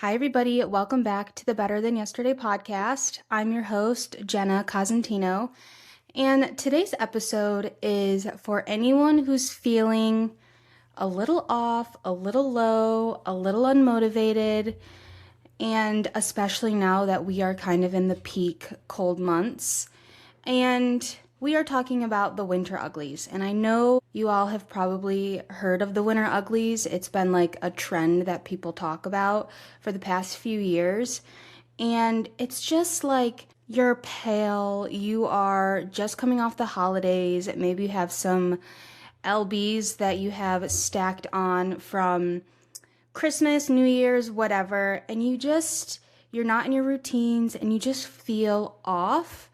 Hi, everybody. Welcome back to the Better Than Yesterday podcast. I'm your host, Jenna Cosentino, and today's episode is for anyone who's feeling a little off, a little low, a little unmotivated, and especially now that we are kind of in the peak cold months. And we are talking about the winter uglies. And I know you all have probably heard of the winter uglies. It's been like a trend that people talk about for the past few years. And it's just like you're pale, you are just coming off the holidays, maybe you have some LBs that you have stacked on from Christmas, New Year's, whatever, and you're not in your routines and you just feel off.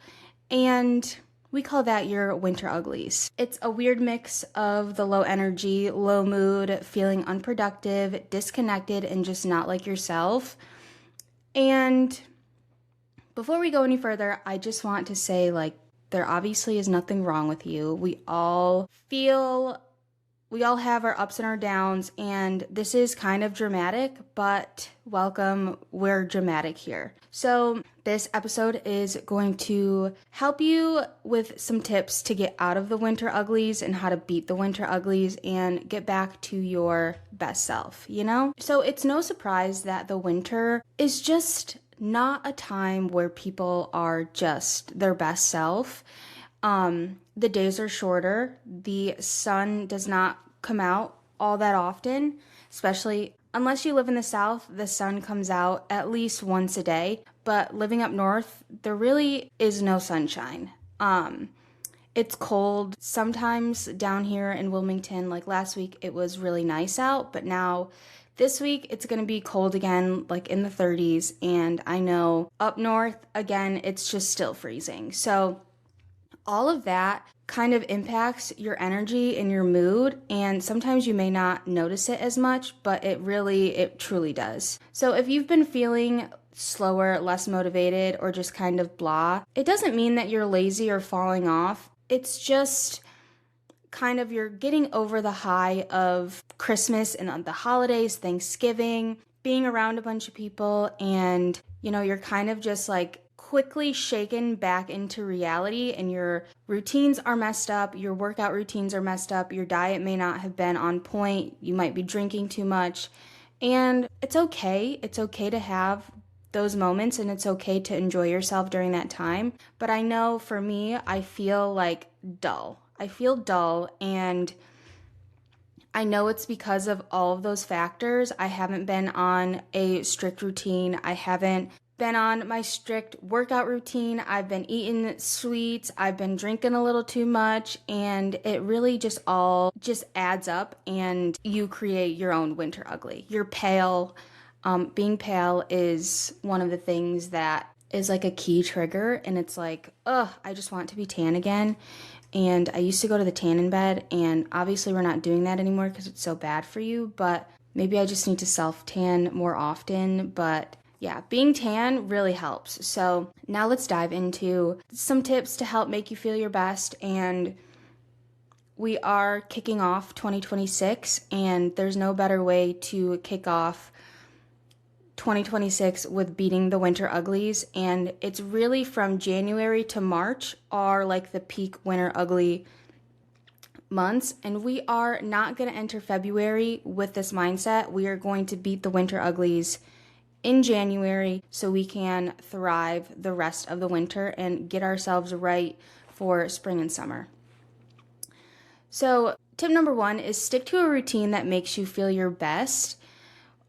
And we call that your winter uglies. It's a weird mix of the low energy, low mood, feeling unproductive, disconnected, and just not like yourself. And before we go any further, I just want to say, there obviously is nothing wrong with you. We all have our ups and our downs, and this is kind of dramatic, but welcome, we're dramatic here. So this episode is going to help you with some tips to get out of the winter uglies and how to beat the winter uglies and get back to your best self, So it's no surprise that the winter is just not a time where people are just their best self. The days are shorter. The sun does not come out all that often, especially unless you live in the South. The sun comes out at least once a day, but living up north, there really is no sunshine. It's cold sometimes down here in Wilmington. Like last week, it was really nice out, but now this week it's going to be cold again, like in the 30s. And I know up north, again, it's just still freezing. So all of that kind of impacts your energy and your mood, and sometimes you may not notice it as much, but it truly does. So if you've been feeling slower, less motivated, or just kind of blah, it doesn't mean that you're lazy or falling off. It's just kind of you're getting over the high of Christmas and the holidays, Thanksgiving, being around a bunch of people, and you're kind of just like quickly shaken back into reality, and your routines are messed up, your workout routines are messed up, your diet may not have been on point, you might be drinking too much, and it's okay. It's okay to have those moments, and it's okay to enjoy yourself during that time. But I know for me, I feel dull, and I know it's because of all of those factors. I haven't been on a strict routine. I haven't been on my strict workout routine. I've been eating sweets. I've been drinking a little too much, and it really all adds up, and you create your own winter ugly. You're pale. Being pale is one of the things that is like a key trigger, and it's like, I just want to be tan again. And I used to go to the tanning bed, and obviously we're not doing that anymore because it's so bad for you, but maybe I just need to self-tan more often. But yeah, being tan really helps. So now let's dive into some tips to help make you feel your best. And we are kicking off 2026, and there's no better way to kick off 2026 with beating the winter uglies. And it's really from January to March are like the peak winter ugly months, and we are not going to enter February with this mindset. We are going to beat the winter uglies in January so we can thrive the rest of the winter and get ourselves right for spring and summer. So tip number 1 is stick to a routine that makes you feel your best.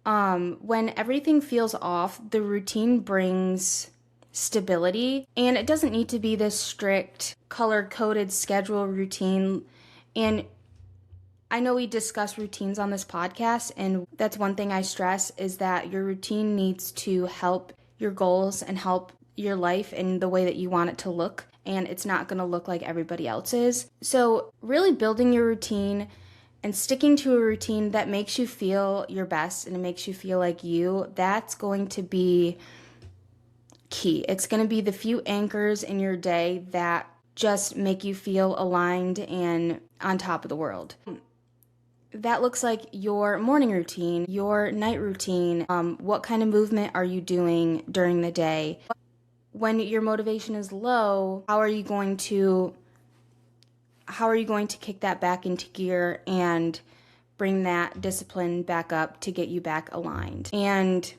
When everything feels off, the routine brings stability, and it doesn't need to be this strict color-coded schedule routine. And I know we discuss routines on this podcast, and that's one thing I stress is that your routine needs to help your goals and help your life in the way that you want it to look, and it's not going to look like everybody else's. So really building your routine and sticking to a routine that makes you feel your best and it makes you feel like you, that's going to be key. It's going to be the few anchors in your day that just make you feel aligned and on top of the world. that looks like your morning routine, your night routine. What kind of movement are you doing during the day? When your motivation is low, how are you going to kick that back into gear and bring that discipline back up to get you back aligned? And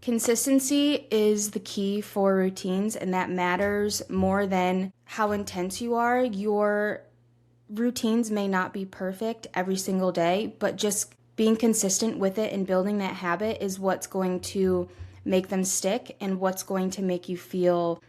consistency is the key for routines, and that matters more than how intense you are. Your routines may not be perfect every single day, but just being consistent with it and building that habit is what's going to make them stick and what's going to make you feel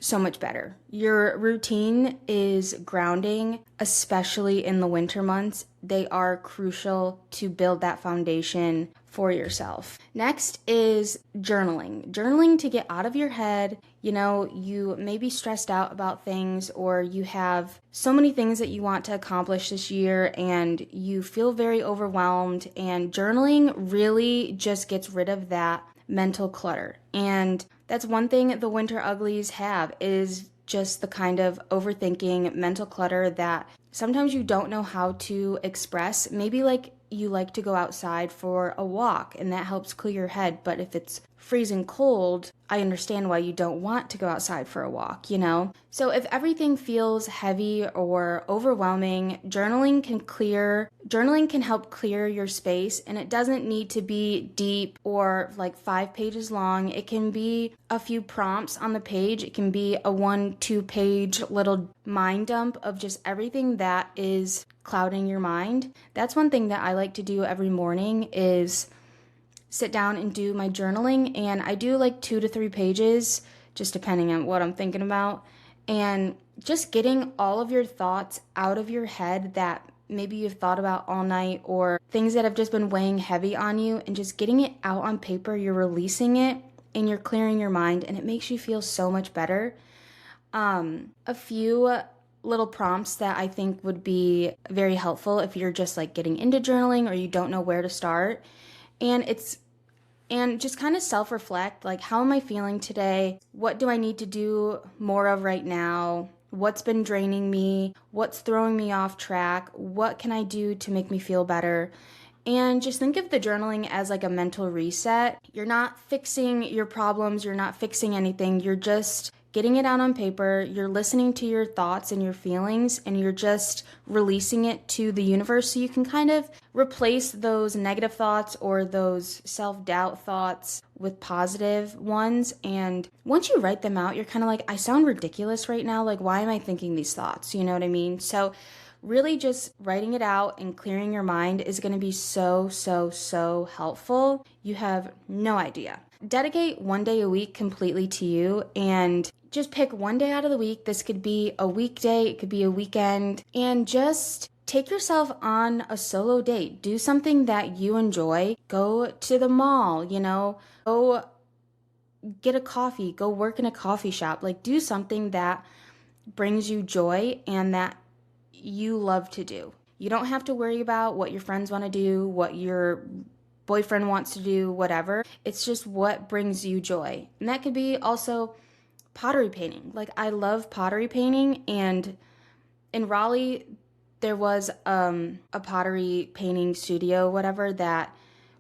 so much better. Your routine is grounding, especially in the winter months. They are crucial to build that foundation for yourself. Next is journaling. Journaling to get out of your head. You know, you may be stressed out about things, or you have so many things that you want to accomplish this year and you feel very overwhelmed, and journaling really just gets rid of that mental clutter. And that's one thing the winter uglies have, is just the kind of overthinking mental clutter that sometimes you don't know how to express. Maybe like you like to go outside for a walk and that helps clear your head, but if it's freezing cold, I understand why you don't want to go outside for a walk, you know? So if everything feels heavy or overwhelming, journaling can help clear your space, and it doesn't need to be deep or like 5 pages long. It can be a few prompts on the page. It can be a 1-2 page little mind dump of just everything that is clouding your mind. That's one thing that I like to do every morning, is sit down and do my journaling, and I do like 2 to 3 pages, just depending on what I'm thinking about, and just getting all of your thoughts out of your head that maybe you've thought about all night, or things that have just been weighing heavy on you, and just getting it out on paper. You're releasing it and you're clearing your mind, and it makes you feel so much better. A few little prompts that I think would be very helpful if you're just like getting into journaling or you don't know where to start. And just kind of self-reflect, like, how am I feeling today? What do I need to do more of right now? What's been draining me? What's throwing me off track? What can I do to make me feel better? And just think of the journaling as like a mental reset. You're not fixing your problems. You're not fixing anything. You're just getting it out on paper. You're listening to your thoughts and your feelings, and you're just releasing it to the universe, so you can kind of replace those negative thoughts or those self-doubt thoughts with positive ones. And once you write them out, you're kind of like, I sound ridiculous right now. Like, why am I thinking these thoughts? You know what I mean? So really just writing it out and clearing your mind is going to be so helpful. You have no idea. Dedicate 1 day a week completely to you, and just pick 1 day out of the week. This could be a weekday, it could be a weekend, and just take yourself on a solo date. Do something that you enjoy. Go to the mall, you know, go get a coffee, go work in a coffee shop. Like, do something that brings you joy and that you love to do. You don't have to worry about what your friends want to do, what your boyfriend wants to do, whatever. It's just what brings you joy. And that could be also pottery painting. Like, I love pottery painting, and in Raleigh there was a pottery painting studio, whatever, that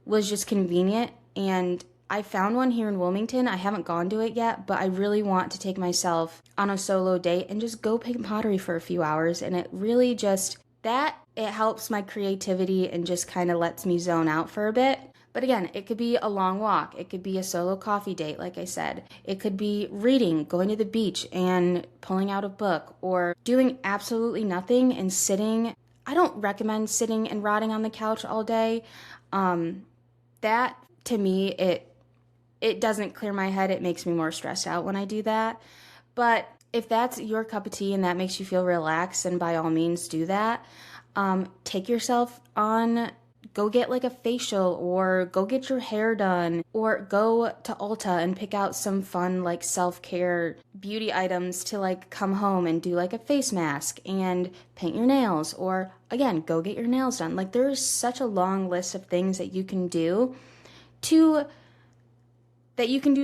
was just convenient, and I found one here in Wilmington. I haven't gone to it yet, but I really want to take myself on a solo date and just go paint pottery for a few hours. And it really just, it helps my creativity and just kind of lets me zone out for a bit. But again, it could be a long walk. It could be a solo coffee date, like I said. It could be reading, going to the beach and pulling out a book, or doing absolutely nothing and sitting. I don't recommend sitting and rotting on the couch all day. That, to me, it doesn't clear my head. It makes me more stressed out when I do that. But if that's your cup of tea and that makes you feel relaxed, then by all means do that. Take yourself on, go get like a facial, or go get your hair done, or go to Ulta and pick out some fun like self-care beauty items to like come home and do like a face mask and paint your nails, or again, go get your nails done. Like, there's such a long list of things that you can do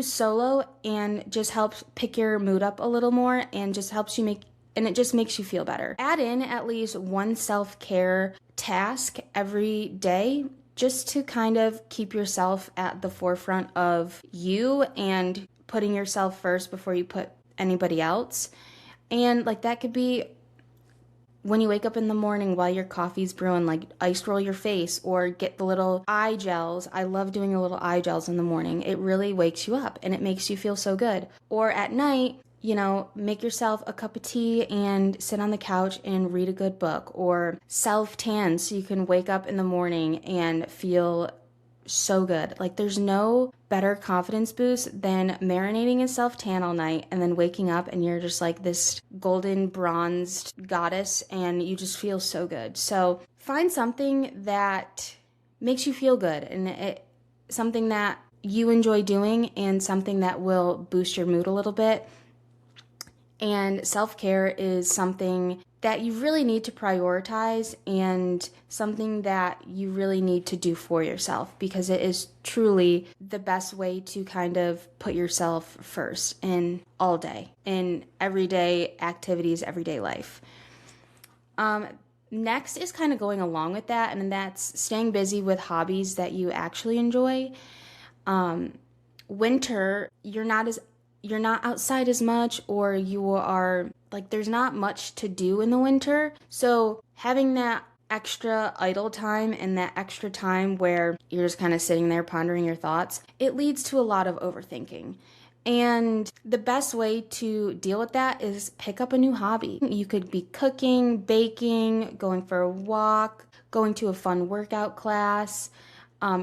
solo, and just helps pick your mood up a little more, and just helps you it just makes you feel better. Add in at least one self-care task every day just to kind of keep yourself at the forefront of you and putting yourself first before you put anybody else. And like that could be when you wake up in the morning while your coffee's brewing, like ice roll your face or get the little eye gels. I love doing the little eye gels in the morning. It really wakes you up and it makes you feel so good. Or at night, make yourself a cup of tea and sit on the couch and read a good book, or self-tan so you can wake up in the morning and feel so good. Like there's no better confidence boost than marinating in self-tan all night and then waking up and you're just like this golden bronzed goddess and you just feel so good. So find something that makes you feel good and something that you enjoy doing and something that will boost your mood a little bit. And self-care is something that you really need to prioritize and something that you really need to do for yourself, because it is truly the best way to kind of put yourself first in all day, in everyday activities, everyday life. Next is kind of going along with that, and that's staying busy with hobbies that you actually enjoy. Winter, you're not outside as much, or you are like there's not much to do in the winter. So having that extra idle time and that extra time where you're just kind of sitting there pondering your thoughts, it leads to a lot of overthinking. And the best way to deal with that is pick up a new hobby. You could be cooking, baking, going for a walk, going to a fun workout class,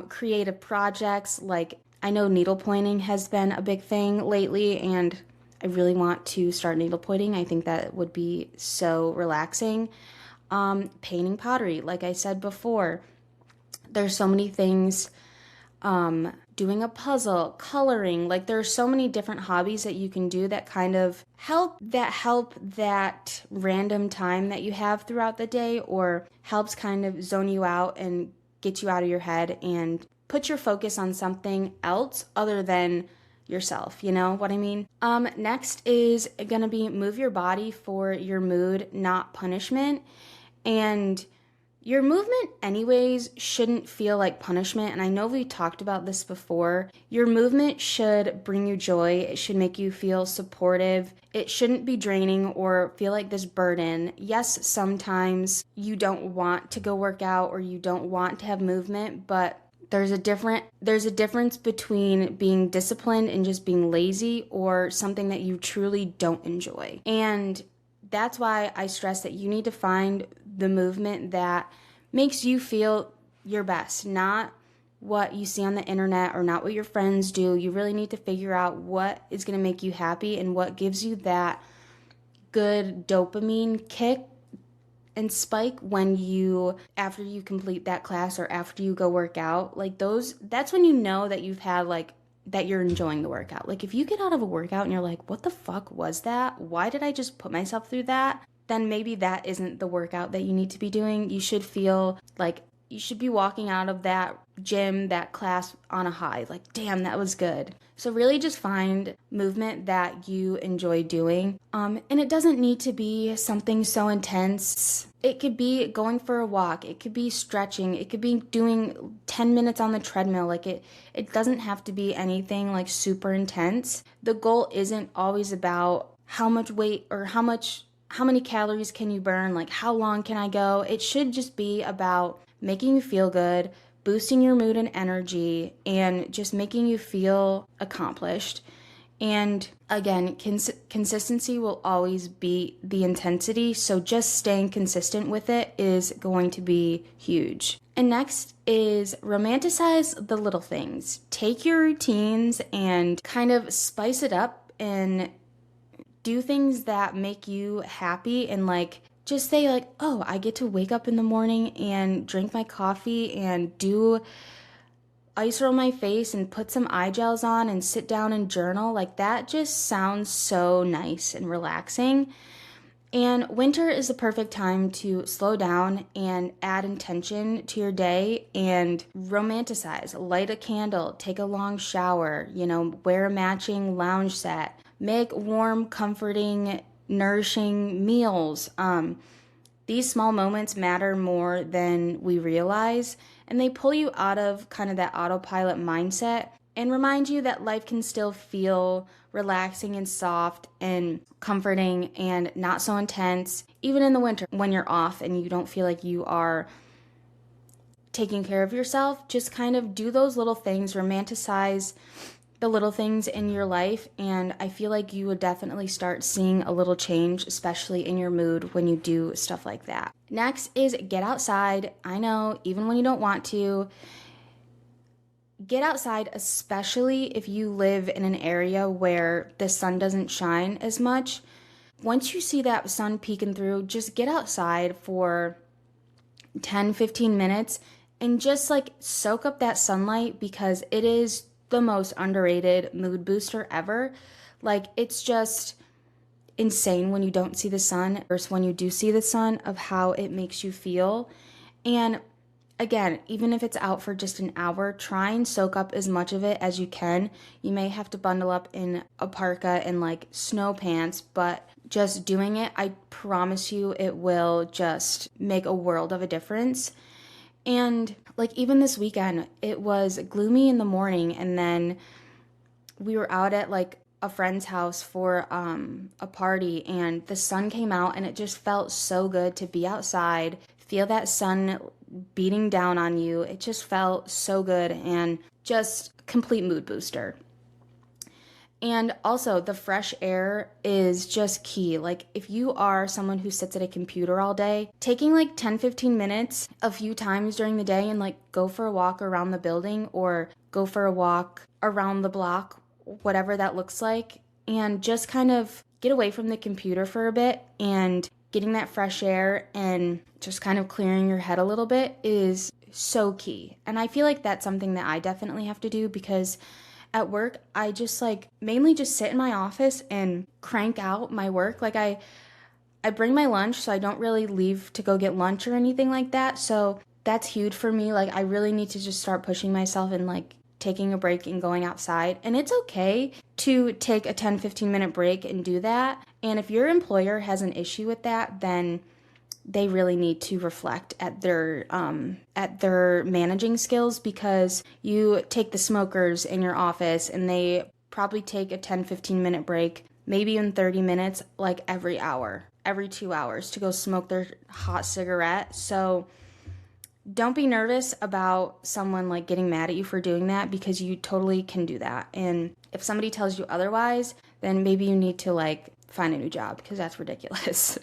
creative projects. Like I know needlepointing has been a big thing lately, and I really want to start needlepointing. I think that would be so relaxing. Painting pottery, like I said before. There's so many things. Doing a puzzle, coloring. Like there are so many different hobbies that you can do that kind of help that random time that you have throughout the day, or helps kind of zone you out and get you out of your head and put your focus on something else other than yourself. You know what I mean? Next is going to be move your body for your mood, not punishment. And your movement anyways shouldn't feel like punishment. And I know we talked about this before. Your movement should bring you joy. It should make you feel supportive. It shouldn't be draining or feel like this burden. Yes, sometimes you don't want to go work out or you don't want to have movement, but there's a difference between being disciplined and just being lazy, or something that you truly don't enjoy. And that's why I stress that you need to find the movement that makes you feel your best, not what you see on the internet or not what your friends do. You really need to figure out what is going to make you happy and what gives you that good dopamine kick and spike after you complete that class or after you go work out. Like that's when you know that you've had that you're enjoying the workout. Like if you get out of a workout and you're like, what the fuck was that? Why did I just put myself through that? Then maybe that isn't the workout that you need to be doing. You should feel like you should be walking out of that gym, that class on a high. Like, damn, that was good. So really just find movement that you enjoy doing. And it doesn't need to be something so intense. It could be going for a walk. It could be stretching. It could be doing 10 minutes on the treadmill. Like it doesn't have to be anything like super intense. The goal isn't always about how much weight or how many calories can you burn, like how long can I go? It should just be about making you feel good, boosting your mood and energy, and just making you feel accomplished. And again, consistency will always be the intensity, so just staying consistent with it is going to be huge. And next is romanticize the little things. Take your routines and kind of spice it up and do things that make you happy, and like just say like, oh, I get to wake up in the morning and drink my coffee and do ice roll my face and put some eye gels on and sit down and journal. Like that just sounds so nice and relaxing. And winter is the perfect time to slow down and add intention to your day and romanticize. Light a candle, take a long shower, wear a matching lounge set, make warm, comforting, nourishing meals. these small moments matter more than we realize, and they pull you out of kind of that autopilot mindset and remind you that life can still feel relaxing and soft and comforting and not so intense, even in the winter when you're off and you don't feel like you are taking care of yourself. Just kind of do those little things, romanticize the little things in your life, and I feel like you would definitely start seeing a little change, especially in your mood when you do stuff like that. Next is get outside. I know, even when you don't want to, get outside, especially if you live in an area where the sun doesn't shine as much. Once you see that sun peeking through, just get outside for 10-15 minutes and just like soak up that sunlight, because it is the most underrated mood booster ever. Like, it's just insane when you don't see the sun versus when you do see the sun, of how it makes you feel. And again, even if it's out for just an hour, try and soak up as much of it as you can. You may have to bundle up in a parka and like snow pants, but just doing it, I promise you, it will just make a world of a difference. And like, even this weekend, it was gloomy in the morning, and then we were out at like a friend's house for a party, and the sun came out, and it just felt so good to be outside, feel that sun beating down on you. It just felt so good, and just complete mood booster. And also, the fresh air is just key. Like, if you are someone who sits at a computer all day, taking like 10-15 minutes a few times during the day and like go for a walk around the building or go for a walk around the block, whatever that looks like, and just kind of get away from the computer for a bit and getting that fresh air and just kind of clearing your head a little bit is so key. And I feel like that's something that I definitely have to do, because at work, I just like mainly just sit in my office and crank out my work. Like, I bring my lunch, so I don't really leave to go get lunch or anything like that. So that's huge for me. Like, I really need to just start pushing myself and like taking a break and going outside. And it's okay to take a 10-15 minute break and do that. And if your employer has an issue with that, then they really need to reflect at their managing skills, because you take the smokers in your office and they probably take a 10-15 minute break, maybe in 30 minutes, like every hour, every 2 hours, to go smoke their hot cigarette. So don't be nervous about someone like getting mad at you for doing that, because you totally can do that. And if somebody tells you otherwise, then maybe you need to like find a new job, because that's ridiculous.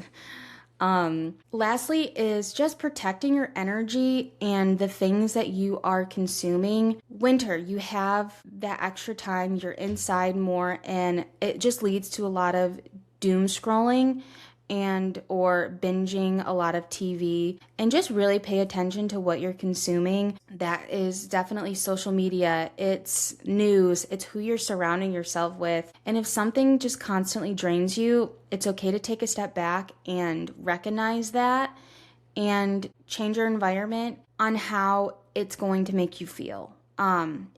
Lastly is just protecting your energy and the things that you are consuming. Winter, you have that extra time, you're inside more, and it just leads to a lot of doom scrolling and or binging a lot of TV, and just really pay attention to what you're consuming. That is definitely social media, it's news, it's who you're surrounding yourself with. And if something just constantly drains you, it's okay to take a step back and recognize that and change your environment on how it's going to make you feel.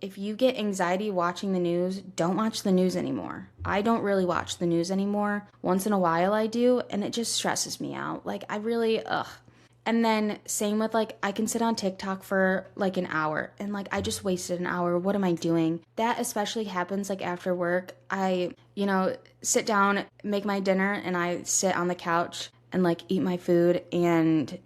If you get anxiety watching the news, don't watch the news anymore. I don't really watch the news anymore. Once in a while I do, and it just stresses me out. Like, I really, And then same with like, I can sit on TikTok for like an hour, and like, I just wasted an hour. What am I doing? That especially happens like after work. I, sit down, make my dinner, and I sit on the couch and like eat my food, and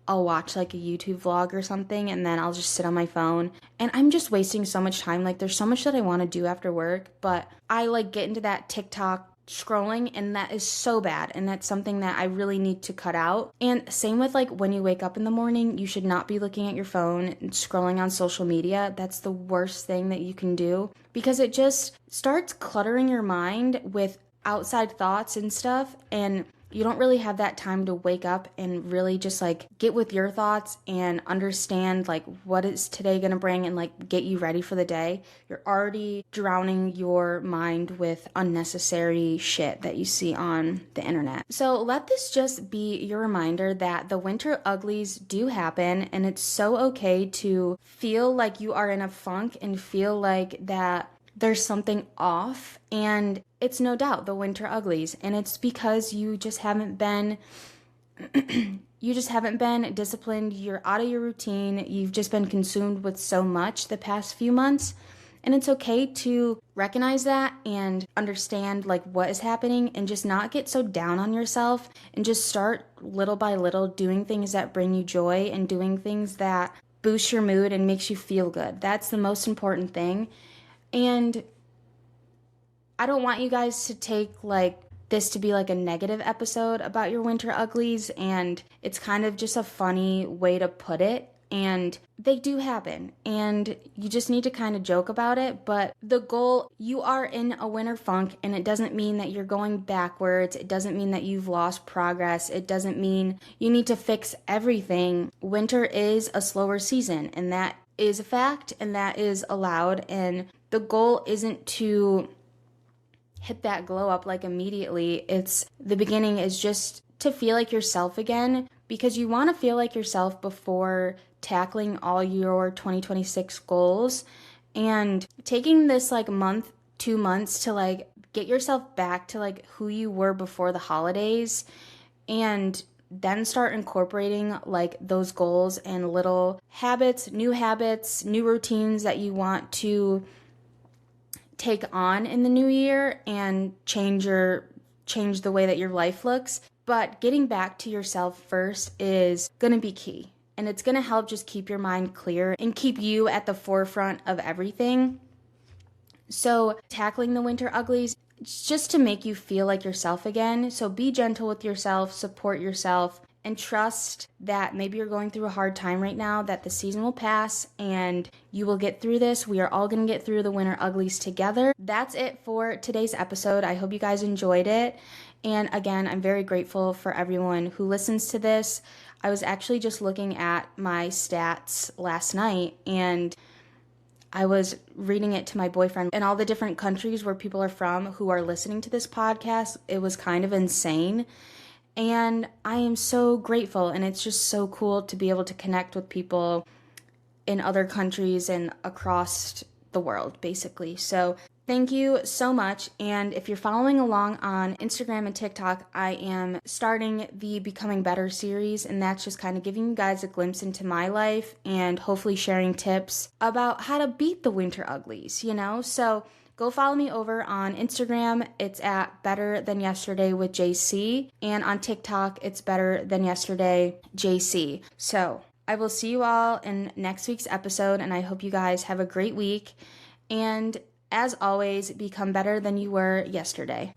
I'll watch like a YouTube vlog or something, and then I'll just sit on my phone, and I'm just wasting so much time. Like, there's so much that I want to do after work, but I like get into that TikTok scrolling, and that is so bad, and that's something that I really need to cut out. And same with like when you wake up in the morning, you should not be looking at your phone and scrolling on social media. That's the worst thing that you can do, because it just starts cluttering your mind with outside thoughts and stuff, and you don't really have that time to wake up and really just like get with your thoughts and understand like what is today going to bring and like get you ready for the day. You're already drowning your mind with unnecessary shit that you see on the internet. So let this just be your reminder that the winter uglies do happen, and it's so okay to feel like you are in a funk and feel like that there's something off, and it's no doubt the winter uglies, and it's because you just haven't been you just haven't been disciplined. You're out of your routine. You've just been consumed with so much the past few months. And it's okay to recognize that and understand like what is happening and just not get so down on yourself and just start little by little doing things that bring you joy and doing things that boost your mood and makes you feel good. That's the most important thing. And I don't want you guys to take like this to be like a negative episode about your winter uglies, and it's kind of just a funny way to put it. And they do happen, and you just need to kind of joke about it. But the goal, you are in a winter funk, and it doesn't mean that you're going backwards. It doesn't mean that you've lost progress. It doesn't mean you need to fix everything. Winter is a slower season, and that is a fact, and that is allowed. And the goal isn't to hit that glow up like immediately. It's the beginning is just to feel like yourself again, because you want to feel like yourself before tackling all your 2026 goals. And taking this like month, 2 months to like get yourself back to like who you were before the holidays, and then start incorporating like those goals and little habits, new routines that you want to take on in the new year and change the way that your life looks. But getting back to yourself first is going to be key. And it's going to help just keep your mind clear and keep you at the forefront of everything. So tackling the winter uglies, it's just to make you feel like yourself again. So be gentle with yourself, support yourself, and trust that maybe you're going through a hard time right now, that the season will pass and you will get through this. We are all going to get through the winter uglies together. That's it for today's episode. I hope you guys enjoyed it. And again, I'm very grateful for everyone who listens to this. I was actually just looking at my stats last night, and I was reading it to my boyfriend and all the different countries where people are from who are listening to this podcast. It was kind of insane. And I am so grateful, and it's just so cool to be able to connect with people in other countries and across the world, basically. So thank you so much. And if you're following along on Instagram and TikTok, I am starting the Becoming Better series, and that's just kind of giving you guys a glimpse into my life and hopefully sharing tips about how to beat the winter uglies, So go follow me over on Instagram. It's at Better Than Yesterday with JC. And on TikTok, it's Better Than Yesterday JC. So I will see you all in next week's episode, and I hope you guys have a great week. And as always, become better than you were yesterday.